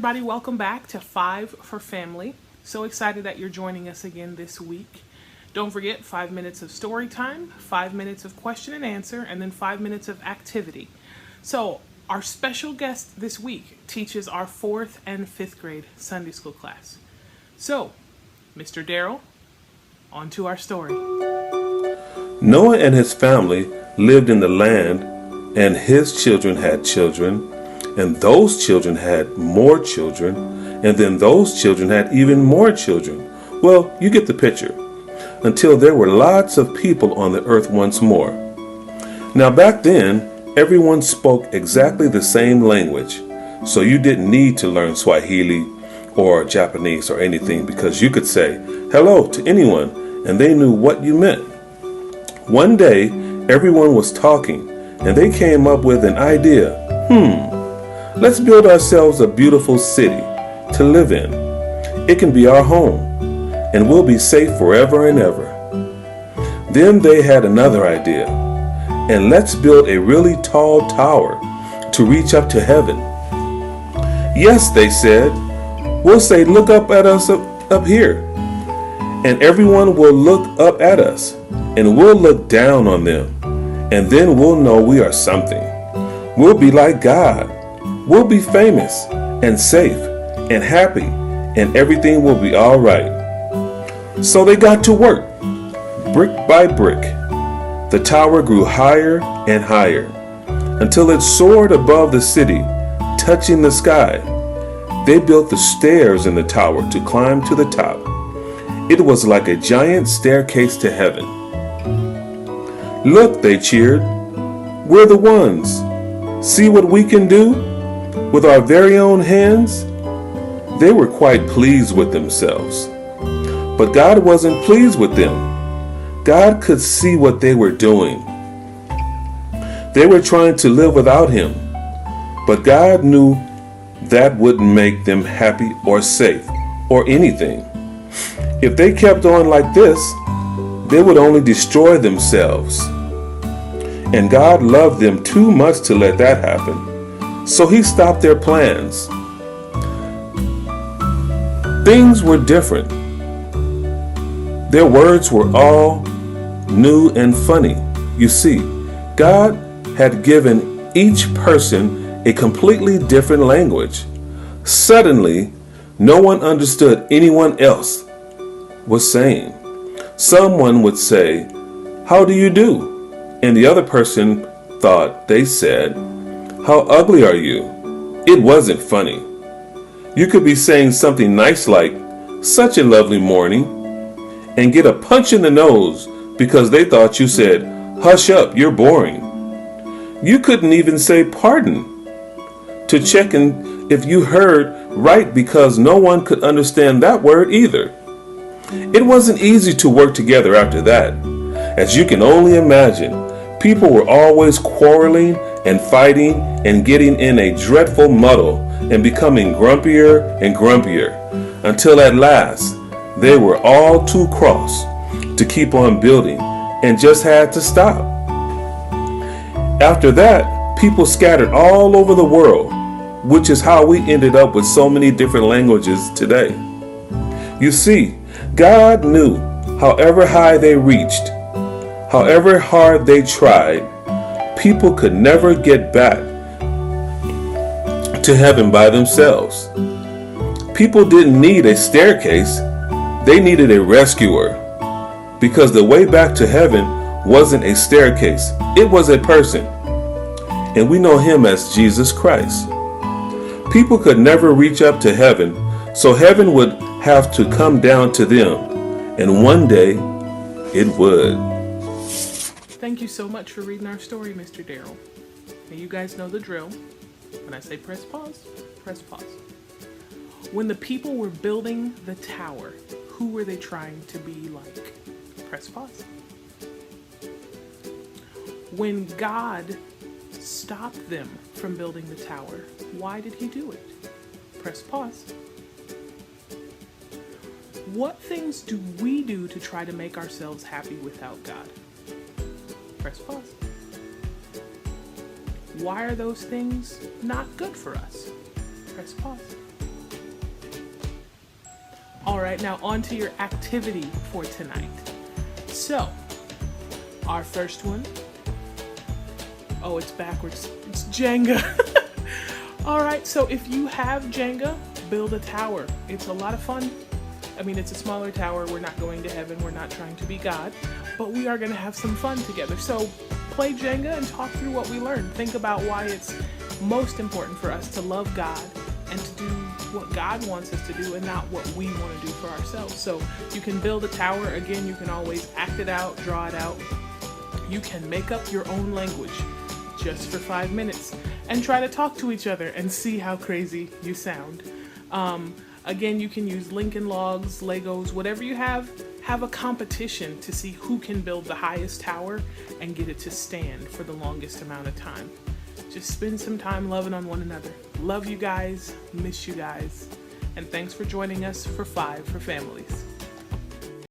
everybody, welcome back to 5 for Family. So excited that you're joining us again this week. Don't forget 5 minutes of story time, 5 minutes of question and answer, and then 5 minutes of activity. So our special guest this week teaches our 4th and 5th grade Sunday school class. So, Mr. Darrell, on to our story. Noah and his family lived in the land, and his children had children, and those children had more children, and then those children had even more children. Well, you get the picture. Until there were lots of people on the earth once more. Now back then, everyone spoke exactly the same language, so you didn't need to learn Swahili or Japanese or anything, because you could say hello to anyone and they knew what you meant. One day, everyone was talking and they came up with an idea. Let's build ourselves a beautiful city to live in. It can be our home, and we'll be safe forever and ever. Then they had another idea. And let's build a really tall tower to reach up to heaven. Yes, they said. We'll say, look up at us up here. And everyone will look up at us, and we'll look down on them. And then we'll know we are something. We'll be like God. We'll be famous and safe and happy, and everything will be all right. So they got to work, brick by brick. The tower grew higher and higher until it soared above the city, touching the sky. They built the stairs in the tower to climb to the top. It was like a giant staircase to heaven. Look, they cheered. We're the ones. See what we can do with our very own hands? They were quite pleased with themselves. But God wasn't pleased with them. God could see what they were doing. They were trying to live without Him. But God knew that wouldn't make them happy or safe or anything. If they kept on like this, they would only destroy themselves. And God loved them too much to let that happen. So He stopped their plans. Things were different. Their words were all new and funny. You see, God had given each person a completely different language. Suddenly, no one understood anyone else was saying. Someone would say, "How do you do?" And the other person thought they said, "How ugly are you?" It wasn't funny. You could be saying something nice like, "Such a lovely morning," and get a punch in the nose because they thought you said, "Hush up, you're boring." You couldn't even say pardon to check if you heard right, because no one could understand that word either. It wasn't easy to work together after that. As you can only imagine, people were always quarreling and fighting and getting in a dreadful muddle and becoming grumpier and grumpier until at last they were all too cross to keep on building and just had to stop. After that, people scattered all over the world, which is how we ended up with so many different languages today. You see, God knew however high they reached, however hard they tried, people could never get back to heaven by themselves. People didn't need a staircase, they needed a rescuer, because the way back to heaven wasn't a staircase, it was a person. And we know Him as Jesus Christ. People could never reach up to heaven, so heaven would have to come down to them, and one day it would. Thank you so much for reading our story, Mr. Darrell. And you guys know the drill. When I say press pause, press pause. When the people were building the tower, who were they trying to be like? Press pause. When God stopped them from building the tower, why did He do it? Press pause. What things do we do to try to make ourselves happy without God? Press pause. Why are those things not good for us? Press pause. All right, now on to your activity for tonight. So, our first one, oh, it's backwards. It's Jenga. All right, so if you have Jenga, build a tower. It's a lot of fun. I mean, it's a smaller tower. We're not going to heaven. We're not trying to be God, but we are going to have some fun together. So play Jenga and talk through what we learned. Think about why it's most important for us to love God and to do what God wants us to do and not what we want to do for ourselves. So you can build a tower. Again, you can always act it out, draw it out. You can make up your own language just for 5 minutes and try to talk to each other and see how crazy you sound. Again, you can use Lincoln Logs, Legos, whatever you have a competition to see who can build the highest tower and get it to stand for the longest amount of time. Just spend some time loving on one another. Love you guys, miss you guys, and thanks for joining us for 5 for Families.